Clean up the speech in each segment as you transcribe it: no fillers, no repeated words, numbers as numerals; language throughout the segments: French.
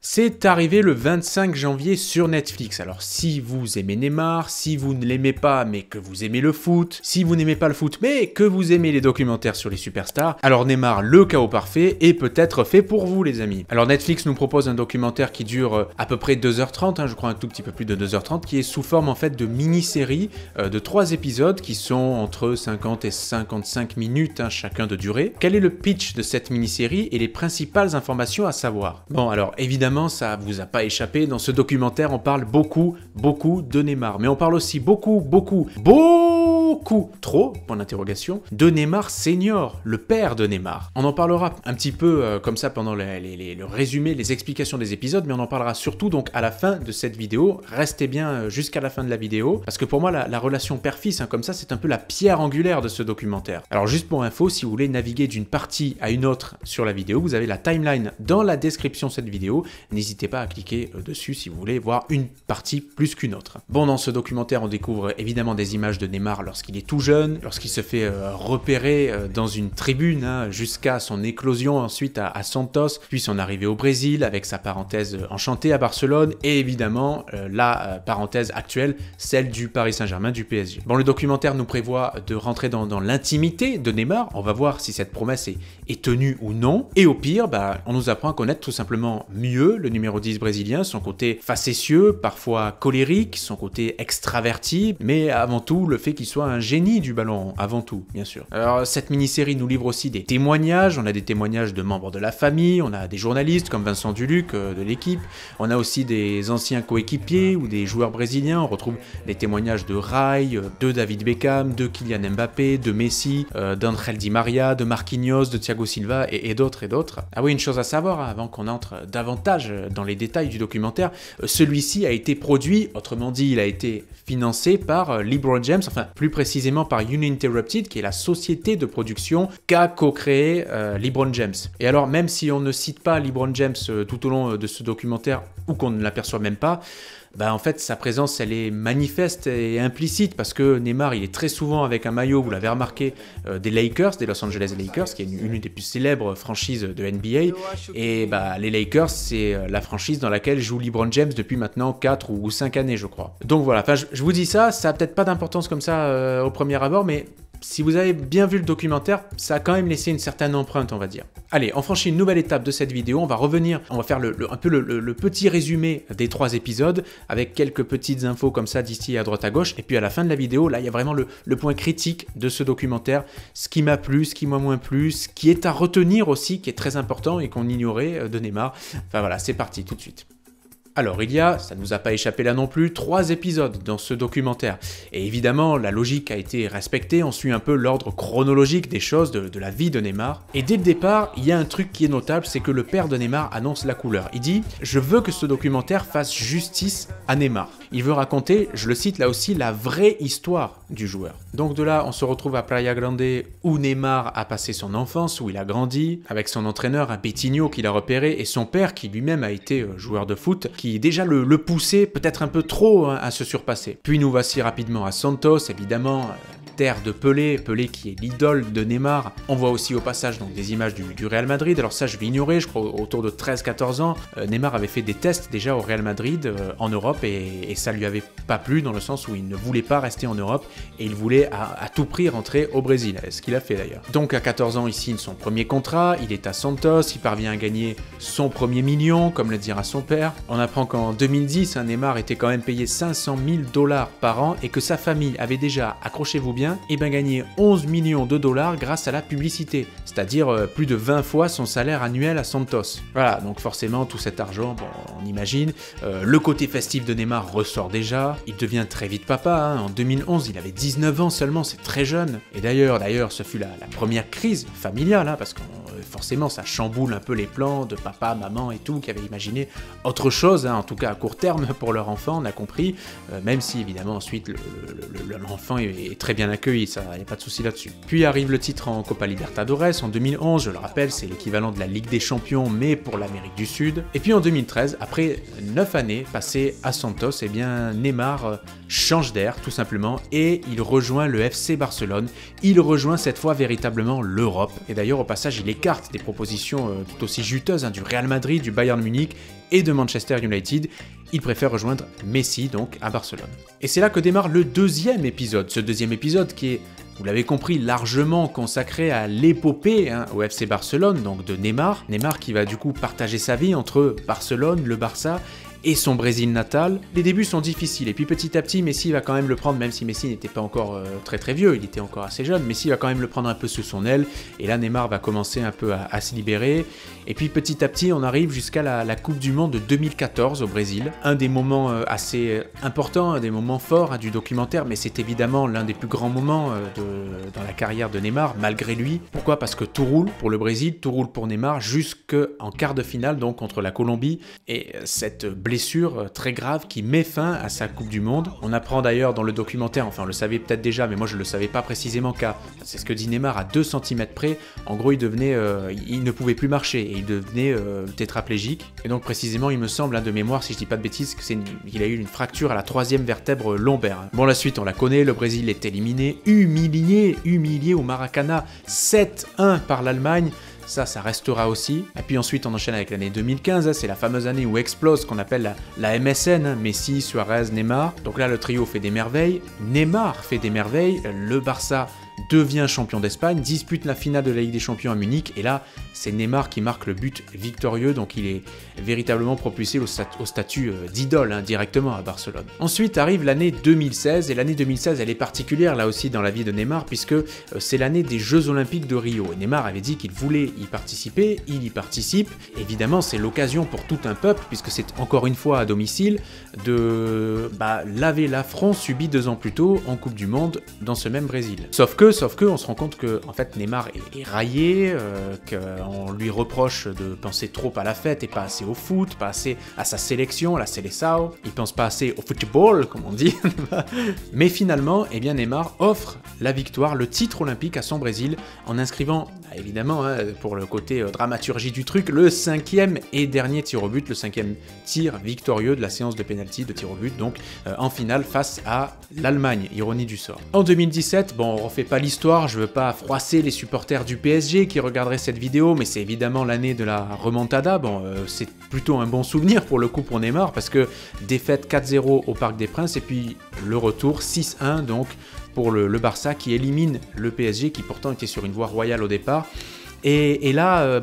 C'est arrivé le 25 janvier sur Netflix. Alors si vous aimez Neymar, si vous ne l'aimez pas mais que vous aimez le foot, si vous n'aimez pas le foot mais que vous aimez les documentaires sur les superstars, alors Neymar, le chaos parfait, est peut-être fait pour vous les amis. Alors Netflix nous propose un documentaire qui dure à peu près 2h30, je crois un tout petit peu plus de 2h30, qui est sous forme en fait de mini-série de 3 épisodes qui sont entre 50 et 55 minutes chacun de durée. Quel est le pitch de cette mini-série et les principales informations à savoir? Bon alors évidemment ça vous a pas échappé, dans ce documentaire on parle beaucoup de Neymar, mais on parle aussi beaucoup trop, point d'interrogation, de Neymar senior, le père de Neymar. On en parlera un petit peu comme ça pendant le résumé, les explications des épisodes, mais on en parlera surtout donc à la fin de cette vidéo. Restez bien jusqu'à la fin de la vidéo, parce que pour moi la relation père-fils, comme ça, c'est un peu la pierre angulaire de ce documentaire. Alors juste pour info, si vous voulez naviguer d'une partie à une autre sur la vidéo, vous avez la timeline dans la description de cette vidéo. N'hésitez pas à cliquer dessus si vous voulez voir une partie plus qu'une autre. Bon, dans ce documentaire, on découvre évidemment des images de Neymar lorsqu'il est tout jeune, lorsqu'il se fait repérer dans une tribune, jusqu'à son éclosion ensuite à Santos, puis son arrivée au Brésil avec sa parenthèse enchantée à Barcelone, et évidemment la parenthèse actuelle, celle du Paris Saint-Germain, du PSG. Bon, le documentaire nous prévoit de rentrer dans l'intimité de Neymar, on va voir si cette promesse est tenue ou non, et au pire, on nous apprend à connaître tout simplement mieux le numéro 10 brésilien, son côté facétieux, parfois colérique, son côté extraverti, mais avant tout le fait qu'il soit un génie du ballon, avant tout, bien sûr. Alors cette mini-série nous livre aussi des témoignages, on a des témoignages de membres de la famille, on a des journalistes comme Vincent Duluc de l'équipe, on a aussi des anciens coéquipiers ou des joueurs brésiliens, on retrouve des témoignages de Rai, de David Beckham, de Kylian Mbappé, de Messi, d'Angel Di Maria, de Marquinhos, de Thiago Silva et d'autres et d'autres. Ah oui, une chose à savoir avant qu'on entre davantage dans les détails du documentaire, celui-ci a été produit, autrement dit il a été financé par LeBron James, enfin plus précisément par Uninterrupted, qui est la société de production qu'a co-créé LeBron James. Et alors même si on ne cite pas LeBron James tout au long de ce documentaire, ou qu'on ne l'aperçoit même pas, en fait sa présence elle est manifeste et implicite, parce que Neymar il est très souvent avec un maillot, vous l'avez remarqué, des Lakers, des Los Angeles Lakers, qui est une des plus célèbres franchises de NBA, et les Lakers c'est la franchise dans laquelle joue LeBron James depuis maintenant 4 ou 5 années je crois. Donc voilà, je vous dis ça a peut-être pas d'importance comme ça au premier abord, mais si vous avez bien vu le documentaire, ça a quand même laissé une certaine empreinte, on va dire. Allez, on franchit une nouvelle étape de cette vidéo, on va revenir, on va faire un peu le petit résumé des 3 épisodes, avec quelques petites infos comme ça d'ici à droite à gauche, et puis à la fin de la vidéo, là il y a vraiment le point critique de ce documentaire, ce qui m'a plu, ce qui m'a moins plu, ce qui est à retenir aussi, qui est très important et qu'on ignorait de Neymar. Enfin voilà, c'est parti tout de suite. Alors il y a, ça ne nous a pas échappé là non plus, 3 épisodes dans ce documentaire. Et évidemment, la logique a été respectée, on suit un peu l'ordre chronologique des choses de la vie de Neymar. Et dès le départ, il y a un truc qui est notable, c'est que le père de Neymar annonce la couleur. Il dit « Je veux que ce documentaire fasse justice à Neymar ». Il veut raconter, je le cite là aussi, la vraie histoire du joueur. Donc de là, on se retrouve à Playa Grande, où Neymar a passé son enfance, où il a grandi, avec son entraîneur, un Betinho qu'il a repéré, et son père qui lui-même a été joueur de foot, qui déjà le poussait peut-être un peu trop à se surpasser. Puis nous voici rapidement à Santos, évidemment, terre de Pelé qui est l'idole de Neymar. On voit aussi au passage donc, des images du Real Madrid, alors ça je vais ignorer, je crois autour de 13-14 ans, Neymar avait fait des tests déjà au Real Madrid en Europe, et ça lui avait pas plu dans le sens où il ne voulait pas rester en Europe, et il voulait à tout prix rentrer au Brésil, ce qu'il a fait d'ailleurs. Donc à 14 ans il signe son premier contrat, il est à Santos, il parvient à gagner son premier million, comme le dira son père. On apprend qu'en 2010, Neymar était quand même payé 500 000 $ par an, et que sa famille avait déjà, accrochez-vous bien, gagné 11 millions de dollars grâce à la publicité, c'est-à-dire plus de 20 fois son salaire annuel à Santos. Voilà, donc forcément tout cet argent, on imagine, le côté festif de Neymar ressort déjà, il devient très vite papa, en 2011 il avait 19 ans seulement, c'est très jeune, et d'ailleurs ce fut la première crise familiale, parce que forcément ça chamboule un peu les plans de papa, maman et tout, qui avaient imaginé autre chose, en tout cas à court terme pour leur enfant, on a compris, même si évidemment ensuite l'enfant est très bien accueilli, ça, il n'y a pas de souci là-dessus. Puis arrive le titre en Copa Libertadores en 2011, je le rappelle, c'est l'équivalent de la Ligue des Champions, mais pour l'Amérique du Sud. Et puis en 2013, après 9 années passées à Santos, Neymar change d'air tout simplement, et il rejoint le FC Barcelone. Il rejoint cette fois véritablement l'Europe, et d'ailleurs au passage il écarte des propositions tout aussi juteuses du Real Madrid, du Bayern Munich et de Manchester United, il préfère rejoindre Messi, donc à Barcelone. Et c'est là que démarre le deuxième épisode. Ce deuxième épisode qui est, vous l'avez compris, largement consacré à l'épopée au FC Barcelone, donc de Neymar. Neymar qui va du coup partager sa vie entre Barcelone, le Barça et son Brésil natal. Les débuts sont difficiles et puis petit à petit Messi va quand même le prendre, même si Messi n'était pas encore très vieux, il était encore assez jeune, Messi va quand même le prendre un peu sous son aile et là Neymar va commencer un peu à se libérer et puis petit à petit on arrive jusqu'à la Coupe du Monde de 2014 au Brésil, un des moments assez importants, un des moments forts du documentaire, mais c'est évidemment l'un des plus grands moments dans la carrière de Neymar malgré lui. Pourquoi? Parce que tout roule pour le Brésil, tout roule pour Neymar jusqu'en quart de finale donc contre la Colombie et cette blessure très grave qui met fin à sa Coupe du Monde. On apprend d'ailleurs dans le documentaire, enfin on le savait peut-être déjà, mais moi je le savais pas précisément qu'à, c'est ce que dit Neymar, à 2 cm près, en gros il ne pouvait plus marcher et il devenait tétraplégique. Et donc précisément il me semble, de mémoire si je dis pas de bêtises, qu'il a eu une fracture à la 3e vertèbre lombaire. Bon la suite on la connaît, le Brésil est éliminé, humilié au Maracana, 7-1 par l'Allemagne. Ça restera aussi. Et puis ensuite, on enchaîne avec l'année 2015. C'est la fameuse année où explose ce qu'on appelle la MSN. Messi, Suarez, Neymar. Donc là, le trio fait des merveilles. Neymar fait des merveilles. Le Barça devient champion d'Espagne, dispute la finale de la Ligue des Champions à Munich. Et là, c'est Neymar qui marque le but victorieux. Donc il est véritablement propulsé au statut d'idole directement à Barcelone. Ensuite arrive l'année 2016. Et l'année 2016, elle est particulière là aussi dans la vie de Neymar puisque c'est l'année des Jeux Olympiques de Rio. Et Neymar avait dit qu'il voulait y participer, il y participe. Évidemment, c'est l'occasion pour tout un peuple, puisque c'est encore une fois à domicile, de laver l'affront subi 2 ans plus tôt en Coupe du Monde dans ce même Brésil. Sauf que, on se rend compte que en fait, Neymar est raillé, qu'on lui reproche de penser trop à la fête et pas assez au foot, pas assez à sa sélection, la Seleção. Il pense pas assez au football, comme on dit. Mais finalement, eh bien, Neymar offre la victoire, le titre olympique à son Brésil, en inscrivant, évidemment, pour le côté dramaturgie du truc, le 5e et dernier tir au but, le 5e tir victorieux de la séance de pénalty de tir au but, donc en finale face à l'Allemagne, ironie du sort. En 2017, bon, on refait pas l'histoire, je veux pas froisser les supporters du PSG qui regarderaient cette vidéo, mais c'est évidemment l'année de la remontada. Bon, c'est plutôt un bon souvenir pour le coup pour Neymar, parce que défaite 4-0 au Parc des Princes, et puis le retour 6-1, donc pour le Barça qui élimine le PSG qui pourtant était sur une voie royale au départ. Et là,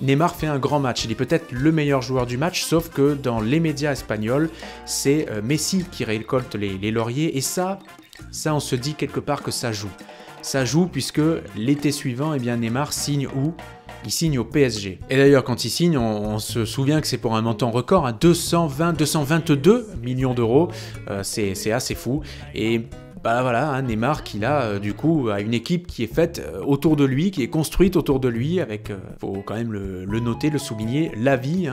Neymar fait un grand match. Il est peut-être le meilleur joueur du match, sauf que dans les médias espagnols, c'est Messi qui récolte les lauriers. Et ça, on se dit quelque part que ça joue. Ça joue puisque l'été suivant, eh bien, Neymar signe où ? Il signe au PSG. Et d'ailleurs, quand il signe, on se souvient que c'est pour un montant record, 222 millions d'euros. C'est assez fou. Et voilà, Neymar qui là, du coup, a une équipe qui est faite autour de lui, qui est construite autour de lui, avec, faut quand même le noter, le souligner, l'avis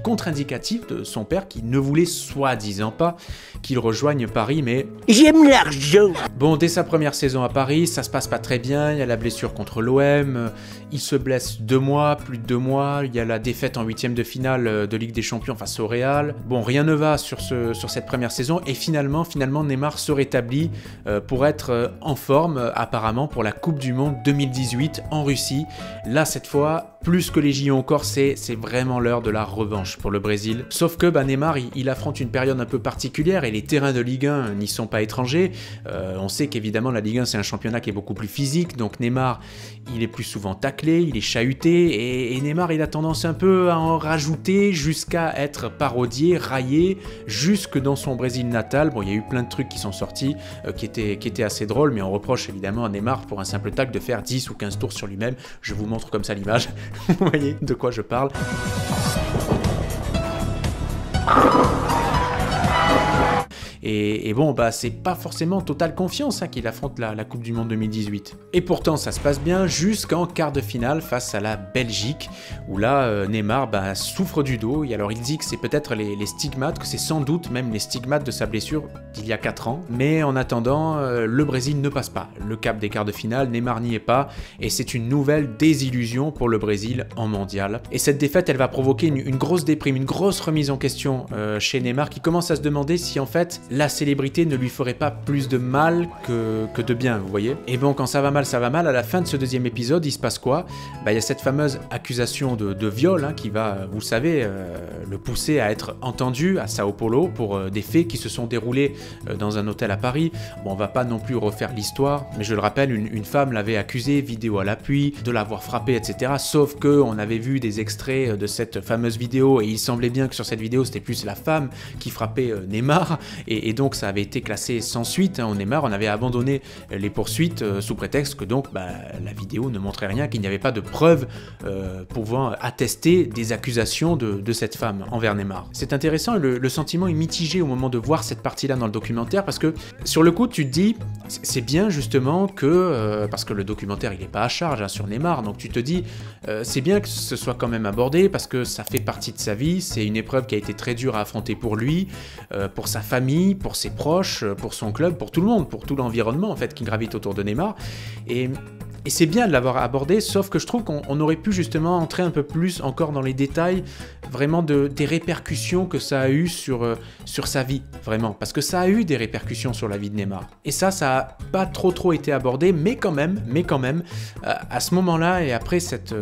contre-indicatif de son père, qui ne voulait soi-disant pas qu'il rejoigne Paris, mais... J'aime l'argent. Bon, dès sa première saison à Paris, ça se passe pas très bien, il y a la blessure contre l'OM, il se blesse 2 mois, plus de 2 mois, il y a la défaite en 8e de finale de Ligue des Champions face au Real. Bon, rien ne va sur cette première saison, et finalement, Neymar se rétablit pour être en forme apparemment pour la Coupe du Monde 2018 en Russie. Là cette fois, plus que les JO encore, c'est vraiment l'heure de la revanche pour le Brésil. Sauf que Neymar, il affronte une période un peu particulière et les terrains de Ligue 1 n'y sont pas étrangers. On sait qu'évidemment la Ligue 1 c'est un championnat qui est beaucoup plus physique, donc Neymar il est plus souvent taclé, il est chahuté et Neymar il a tendance un peu à en rajouter jusqu'à être parodié, raillé, jusque dans son Brésil natal. Bon, il y a eu plein de trucs qui sont sortis qui étaient assez drôles, mais on reproche évidemment à Neymar pour un simple tacle de faire 10 ou 15 tours sur lui-même. Je vous montre comme ça l'image, vous voyez de quoi je parle. Et bon, c'est pas forcément totale confiance qu'il affronte la Coupe du Monde 2018. Et pourtant, ça se passe bien jusqu'en quart de finale face à la Belgique, où là, Neymar souffre du dos. Et alors, il dit que c'est peut-être les stigmates, que c'est sans doute même les stigmates de sa blessure d'il y a 4 ans. Mais en attendant, le Brésil ne passe pas le cap des quarts de finale, Neymar n'y est pas, et c'est une nouvelle désillusion pour le Brésil en mondial. Et cette défaite, elle va provoquer une grosse déprime, une grosse remise en question chez Neymar, qui commence à se demander si en fait, la célébrité ne lui ferait pas plus de mal que de bien, vous voyez. Et bon, quand ça va mal, à la fin de ce deuxième épisode, il se passe quoi? Il y a cette fameuse accusation de viol hein, qui va, vous le savez, le pousser à être entendu à Sao Paulo pour des faits qui se sont déroulés dans un hôtel à Paris. Bon, on va pas non plus refaire l'histoire, mais je le rappelle, une femme l'avait accusé, vidéo à l'appui, de l'avoir frappé, etc. Sauf que on avait vu des extraits de cette fameuse vidéo et il semblait bien que sur cette vidéo, c'était plus la femme qui frappait Neymar et donc ça avait été classé sans suite. Hein, Neymar, on avait abandonné les poursuites sous prétexte que donc la vidéo ne montrait rien, qu'il n'y avait pas de preuves pouvant attester des accusations de cette femme envers Neymar. C'est intéressant, le sentiment est mitigé au moment de voir cette partie-là dans le documentaire parce que sur le coup, tu te dis, c'est bien justement que, parce que le documentaire il n'est pas à charge hein, sur Neymar, donc tu te dis, c'est bien que ce soit quand même abordé parce que ça fait partie de sa vie, c'est une épreuve qui a été très dure à affronter pour lui, pour sa famille, pour ses proches, pour son club, pour tout le monde, pour tout l'environnement en fait qui gravite autour de Neymar. Et c'est bien de l'avoir abordé, sauf que je trouve qu'on aurait pu justement entrer un peu plus encore dans les détails vraiment des répercussions que ça a eu sur sa vie, vraiment. Parce que ça a eu des répercussions sur la vie de Neymar. Et ça a pas trop été abordé, mais quand même, à ce moment-là et après cette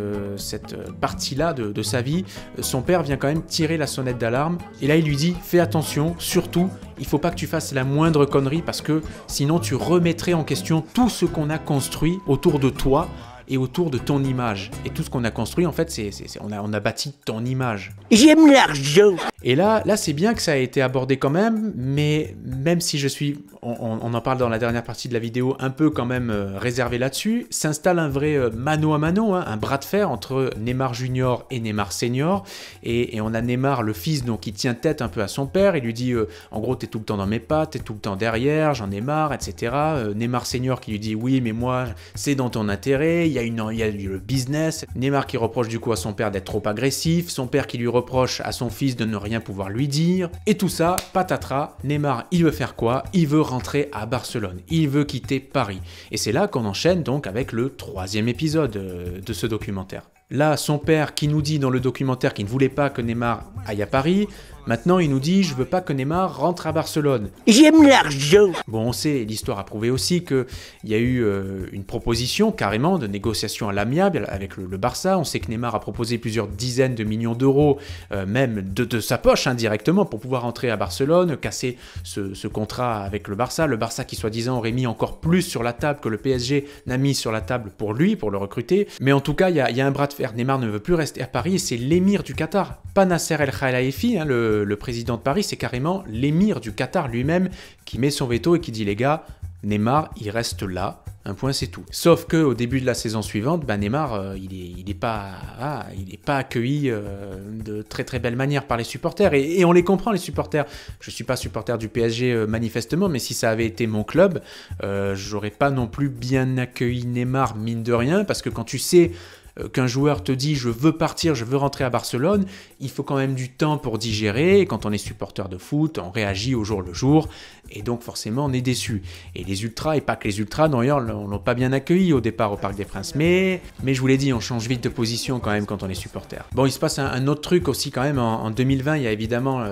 partie-là de sa vie, son père vient quand même tirer la sonnette d'alarme. Et là, il lui dit, fais attention, surtout, il faut pas que tu fasses la moindre connerie parce que sinon tu remettrais en question tout ce qu'on a construit autour de toi et autour de ton image. Et tout ce qu'on a construit, en fait, on a bâti ton image. J'aime l'argent. Et là c'est bien que ça a été abordé quand même, mais même si je suis, on en parle dans la dernière partie de la vidéo, un peu quand même réservé là-dessus, s'installe un vrai mano à mano, hein, un bras de fer entre Neymar Junior et Neymar Senior, et on a Neymar, le fils, donc qui tient tête un peu à son père, il lui dit, en gros, t'es tout le temps dans mes pattes, t'es tout le temps derrière, j'en ai marre, etc. Neymar Senior qui lui dit, oui, mais moi, c'est dans ton intérêt, il y a le business. Neymar qui reproche du coup à son père d'être trop agressif, son père qui lui reproche à son fils de ne rien pouvoir lui dire, et tout ça, patatras, Neymar, il veut faire quoi? Il veut rentrer à Barcelone, il veut quitter Paris. Et c'est là qu'on enchaîne donc avec le troisième épisode de ce documentaire. Là, son père qui nous dit dans le documentaire qu'il ne voulait pas que Neymar aille à Paris, maintenant il nous dit « je veux pas que Neymar rentre à Barcelone ». J'aime l'argent. Bon, on sait, l'histoire a prouvé aussi qu'il y a eu une proposition carrément de négociation à l'amiable avec le Barça. On sait que Neymar a proposé plusieurs dizaines de millions d'euros, même de sa poche indirectement, pour pouvoir rentrer à Barcelone, casser ce contrat avec le Barça. Le Barça qui soi-disant aurait mis encore plus sur la table que le PSG n'a mis sur la table pour lui, pour le recruter. Mais en tout cas, il y a un bras de fer. Neymar ne veut plus rester à Paris et c'est l'émir du Qatar. Pas Nasser El Khelaifi, hein, le président de Paris, c'est carrément l'émir du Qatar lui-même qui met son veto et qui dit les gars, Neymar, il reste là, un point c'est tout. Sauf que au début de la saison suivante, Neymar, il est pas accueilli de très belle manière par les supporters et on les comprend les supporters. Je suis pas supporter du PSG manifestement, mais si ça avait été mon club, j'aurais pas non plus bien accueilli Neymar mine de rien parce que quand tu sais qu'un joueur te dit je veux partir, je veux rentrer à Barcelone, il faut quand même du temps pour digérer, et quand on est supporter de foot, on réagit au jour le jour, et donc forcément on est déçu. Et les ultras, et pas que les ultras d'ailleurs, on l'a pas bien accueilli au départ au Parc des Princes, mais je vous l'ai dit, on change vite de position quand même quand on est supporter. Bon, il se passe un autre truc aussi quand même, en 2020, il y a évidemment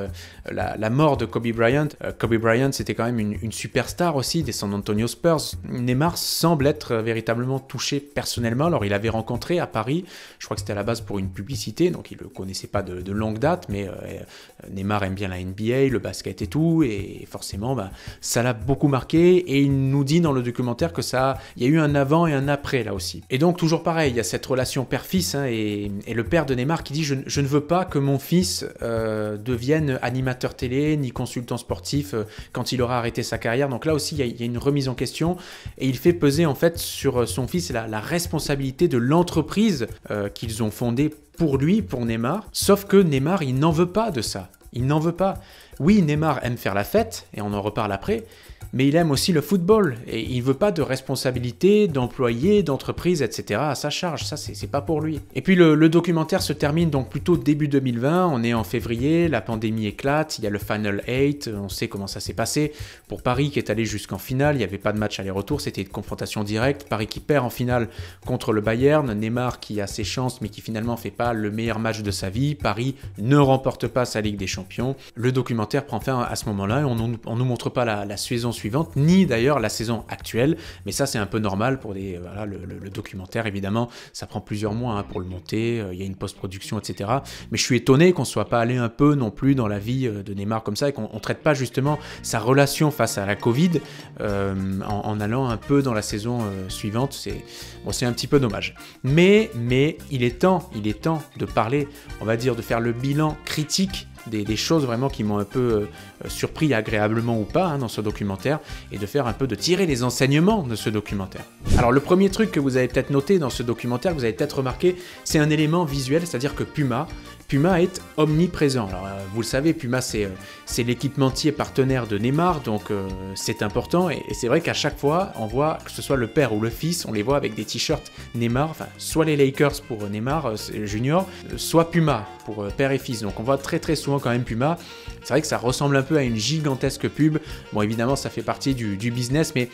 la mort de Kobe Bryant. Kobe Bryant, c'était quand même une superstar aussi des San Antonio Spurs. Neymar semble être véritablement touché personnellement, alors il avait rencontré à Paris, je crois que c'était à la base pour une publicité, donc il ne le connaissait pas de longue date, mais Neymar aime bien la NBA, le basket et tout, et forcément ça l'a beaucoup marqué, et il nous dit dans le documentaire que il y a eu un avant et un après là aussi. Et donc toujours pareil, il y a cette relation père-fils, hein, et le père de Neymar qui dit je ne veux pas que mon fils devienne animateur télé, ni consultant sportif quand il aura arrêté sa carrière, donc là aussi il y a une remise en question, et il fait peser en fait sur son fils la responsabilité de l'entreprise qu'ils ont fondée pour lui, pour Neymar, sauf que Neymar, il n'en veut pas de ça. Il n'en veut pas. Oui, Neymar aime faire la fête, et on en reparle après, mais il aime aussi le football, et il ne veut pas de responsabilité, d'employés, d'entreprises, etc. à sa charge, ça c'est pas pour lui. Et puis le documentaire se termine donc plutôt début 2020, on est en février, la pandémie éclate, il y a le Final 8, on sait comment ça s'est passé, pour Paris qui est allé jusqu'en finale, il n'y avait pas de match aller-retour, c'était une confrontation directe, Paris qui perd en finale contre le Bayern, Neymar qui a ses chances mais qui finalement fait pas le meilleur match de sa vie, Paris ne remporte pas sa Ligue des Champions, le documentaire documentaire prend fin à ce moment-là et on nous montre pas la saison suivante, ni d'ailleurs la saison actuelle, mais ça c'est un peu normal pour voilà, le documentaire évidemment, ça prend plusieurs mois pour le monter, il y a une post-production, etc. Mais je suis étonné qu'on soit pas allé un peu non plus dans la vie de Neymar comme ça et qu'on traite pas justement sa relation face à la Covid en allant un peu dans la saison suivante. C'est un petit peu dommage. Mais il est temps de parler, on va dire, de faire le bilan critique des choses vraiment qui m'ont un peu surpris, agréablement ou pas, dans ce documentaire, et de tirer les enseignements de ce documentaire. Alors le premier truc que vous avez peut-être noté dans ce documentaire, que vous avez peut-être remarqué, c'est un élément visuel, c'est-à-dire que Puma est omniprésent. Alors, vous le savez, Puma, c'est l'équipementier partenaire de Neymar, donc c'est important. Et c'est vrai qu'à chaque fois, on voit, que ce soit le père ou le fils, on les voit avec des t-shirts Neymar, enfin, soit les Lakers pour Neymar Junior, soit Puma pour père et fils. Donc on voit très très souvent quand même Puma. C'est vrai que ça ressemble un peu à une gigantesque pub. Bon, évidemment, ça fait partie du business, mais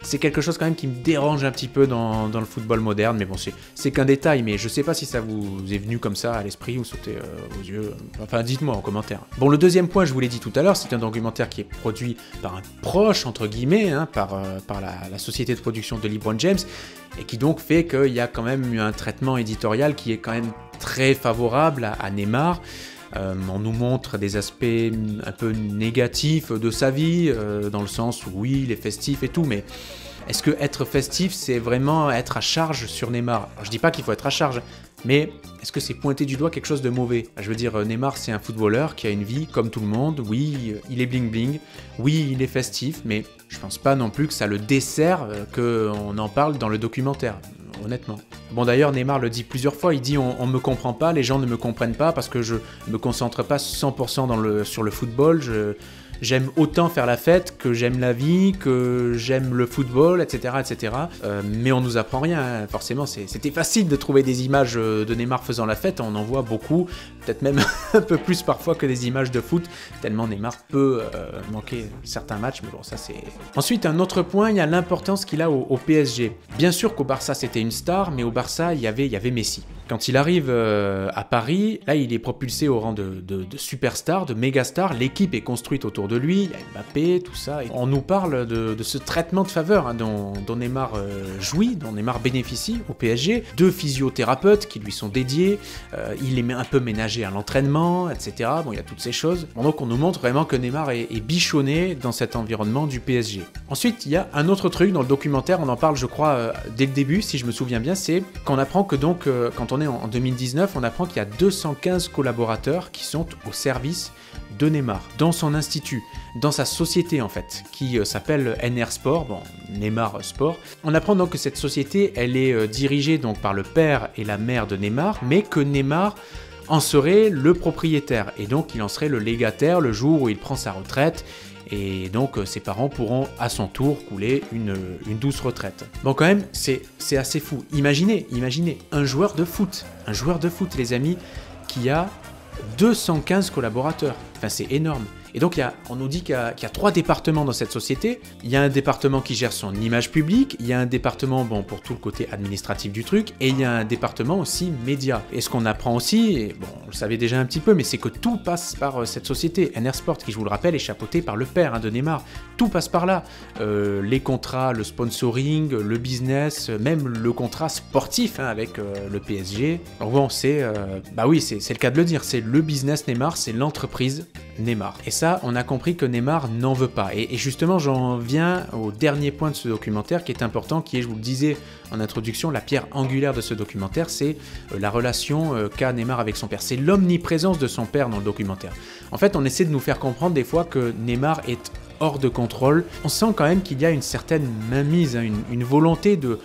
c'est quelque chose quand même qui me dérange un petit peu dans le football moderne. Mais bon, c'est qu'un détail, mais je sais pas si ça vous est venu comme ça à l'esprit ou sauté aux yeux. Enfin, dites-moi en commentaire. Bon, le deuxième point, je vous l'ai dit tout à l'heure, c'est un documentaire qui est produit par un proche, entre guillemets, par la société de production de LeBron James, et qui donc fait qu'il y a quand même eu un traitement éditorial qui est quand même très favorable à Neymar. On nous montre des aspects un peu négatifs de sa vie, dans le sens où oui, il est festif et tout, mais est-ce que être festif, c'est vraiment être à charge sur Neymar? Alors, je dis pas qu'il faut être à charge, mais est-ce que c'est pointer du doigt quelque chose de mauvais? Je veux dire, Neymar, c'est un footballeur qui a une vie comme tout le monde. Oui, il est bling-bling. Oui, il est festif, mais je pense pas non plus que ça le dessert qu'on en parle dans le documentaire. Honnêtement. Bon, d'ailleurs, Neymar le dit plusieurs fois, il dit on me comprend pas, les gens ne me comprennent pas parce que je me concentre pas 100% sur le football, j'aime autant faire la fête que j'aime la vie, que j'aime le football, etc. etc. Mais on nous apprend rien, forcément, c'était facile de trouver des images de Neymar faisant la fête, on en voit beaucoup, peut-être même un peu plus parfois que des images de foot, tellement Neymar peut manquer certains matchs, mais bon, ça c'est... Ensuite, un autre point, il y a l'importance qu'il a au PSG. Bien sûr qu'au Barça c'était une star, mais au Barça il y avait Messi. Quand il arrive à Paris, là il est propulsé au rang de superstar, de mégastar, l'équipe est construite autour de lui, il y a Mbappé, tout ça. Et on nous parle de ce traitement de faveur dont Neymar jouit, dont Neymar bénéficie au PSG, 2 physiothérapeutes qui lui sont dédiés, il est un peu ménagé à l'entraînement, etc. Bon, il y a toutes ces choses. Bon, donc on nous montre vraiment que Neymar est bichonné dans cet environnement du PSG. Ensuite, il y a un autre truc dans le documentaire, on en parle je crois dès le début, si je me souviens bien, c'est qu'on apprend que donc, quand on est en 2019, on apprend qu'il y a 215 collaborateurs qui sont au service de Neymar, dans son institut, dans sa société en fait, qui s'appelle NR Sport, bon, Neymar Sport. On apprend donc que cette société, elle est dirigée donc par le père et la mère de Neymar, mais que Neymar en serait le propriétaire, et donc il en serait le légataire le jour où il prend sa retraite, et donc ses parents pourront à son tour couler une douce retraite. Bon, quand même, c'est assez fou. Imaginez, un joueur de foot les amis, qui a 215 collaborateurs. Enfin, c'est énorme. Et donc, on nous dit qu'il y a 3 départements dans cette société. Il y a un département qui gère son image publique, il y a un département pour tout le côté administratif du truc, et il y a un département aussi média. Et ce qu'on apprend aussi, et bon, on le savait déjà un petit peu, mais c'est que tout passe par cette société, NR Sport, qui, je vous le rappelle, est chapeautée par le père de Neymar. Tout passe par là. Les contrats, le sponsoring, le business, même le contrat sportif avec le PSG. Donc bon, c'est le cas de le dire, c'est le business Neymar, c'est l'entreprise Neymar. Et ça, on a compris que Neymar n'en veut pas. Et justement, j'en viens au dernier point de ce documentaire qui est important, qui est, je vous le disais en introduction, la pierre angulaire de ce documentaire, c'est la relation qu'a Neymar avec son père. C'est l'omniprésence de son père dans le documentaire. En fait, on essaie de nous faire comprendre des fois que Neymar est hors de contrôle. On sent quand même qu'il y a une certaine mainmise, une volonté de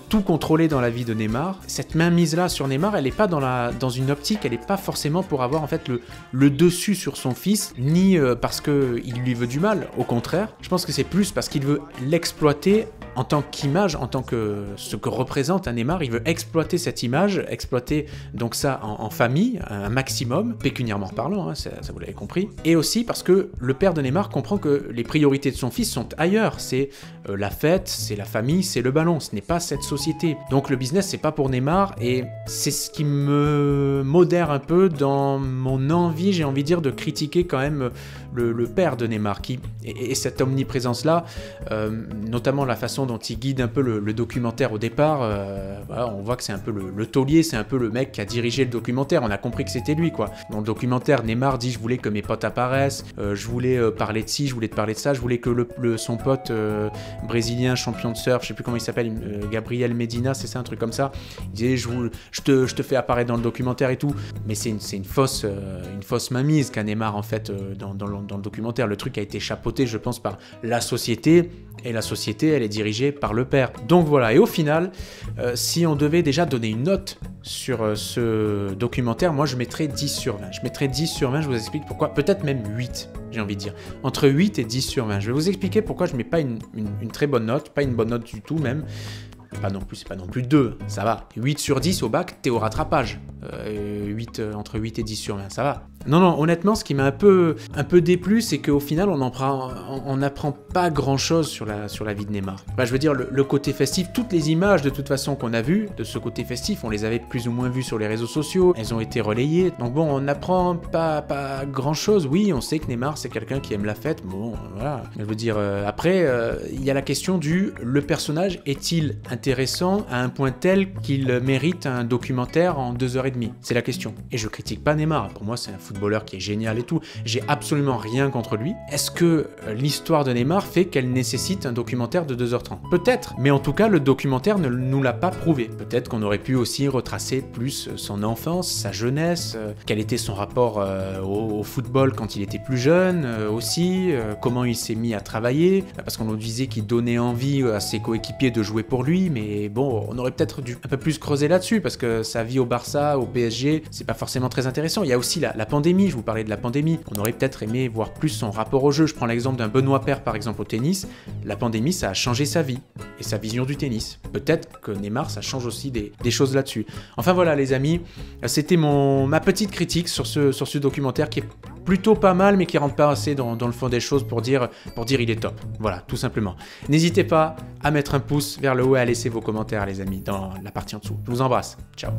tout contrôler dans la vie de Neymar. Cette mainmise-là sur Neymar, elle n'est pas dans une optique, elle n'est pas forcément pour avoir en fait le dessus sur son fils, ni parce qu'il lui veut du mal. Au contraire, je pense que c'est plus parce qu'il veut l'exploiter en tant qu'image, en tant que ce que représente un Neymar, il veut exploiter cette image, exploiter donc ça en famille, un maximum, pécuniairement parlant, hein, ça vous l'avez compris, et aussi parce que le père de Neymar comprend que les priorités de son fils sont ailleurs, c'est la fête, c'est la famille, c'est le ballon, ce n'est pas cette société. Donc le business, c'est pas pour Neymar, et c'est ce qui me modère un peu dans mon envie, j'ai envie de dire, de critiquer quand même le père de Neymar, et cette omniprésence-là, notamment la façon dont il guide un peu le documentaire au départ, voilà, on voit que c'est un peu le taulier, c'est un peu le mec qui a dirigé le documentaire, on a compris que c'était lui, quoi. Dans le documentaire, Neymar dit « je voulais que mes potes apparaissent, je voulais parler de ci, je voulais te parler de ça, je voulais que son pote brésilien, champion de surf, je sais plus comment il s'appelle, Gabriel Medina, c'est ça, un truc comme ça, il disait je te fais apparaître dans le documentaire et tout, mais c'est une fausse mainmise qu'a Neymar en fait dans le documentaire. Le truc a été chapeauté, je pense, par la société, et la société, elle est dirigée par le père. Donc voilà, et au final, si on devait déjà donner une note sur ce documentaire, moi je mettrais 10 sur 20. Je mettrais 10 sur 20, je vous explique pourquoi, peut-être même 8, j'ai envie de dire. Entre 8 et 10 sur 20. Je vais vous expliquer pourquoi je mets pas une très bonne note, pas une bonne note du tout même. C'est pas non plus 2, ça va. 8 sur 10 au bac, t'es au rattrapage. Entre 8 et 10 sur 20, ça va. Non, honnêtement, ce qui m'a un peu déplu, c'est qu'au final, on n'apprend pas grand-chose sur la vie de Neymar. Bah, je veux dire, le côté festif, toutes les images, de toute façon, qu'on a vues de ce côté festif, on les avait plus ou moins vues sur les réseaux sociaux, elles ont été relayées. Donc bon, on n'apprend pas grand-chose. Oui, on sait que Neymar, c'est quelqu'un qui aime la fête, bon, voilà. Je veux dire, après, il y a la question le personnage est-il intéressant à un point tel qu'il mérite un documentaire en 2h30? C'est la question. Et je critique pas Neymar, pour moi c'est un footballeur qui est génial et tout, j'ai absolument rien contre lui. Est-ce que l'histoire de Neymar fait qu'elle nécessite un documentaire de 2h30? Peut-être, mais en tout cas le documentaire ne nous l'a pas prouvé. Peut-être qu'on aurait pu aussi retracer plus son enfance, sa jeunesse, quel était son rapport au football quand il était plus jeune aussi, comment il s'est mis à travailler, parce qu'on nous disait qu'il donnait envie à ses coéquipiers de jouer pour lui, mais bon, on aurait peut-être dû un peu plus creuser là-dessus, parce que sa vie au Barça, au PSG, c'est pas forcément très intéressant. Il y a aussi la pandémie, je vous parlais de la pandémie. On aurait peut-être aimé voir plus son rapport au jeu. Je prends l'exemple d'un Benoît Paire, par exemple, au tennis. La pandémie, ça a changé sa vie et sa vision du tennis. Peut-être que Neymar, ça change aussi des choses là-dessus. Enfin voilà, les amis, c'était ma petite critique sur ce documentaire qui est plutôt pas mal, mais qui rentre pas assez dans le fond des choses pour dire il est top. Voilà, tout simplement. N'hésitez pas à mettre un pouce vers le haut et à laisser vos commentaires, les amis, dans la partie en dessous. Je vous embrasse. Ciao.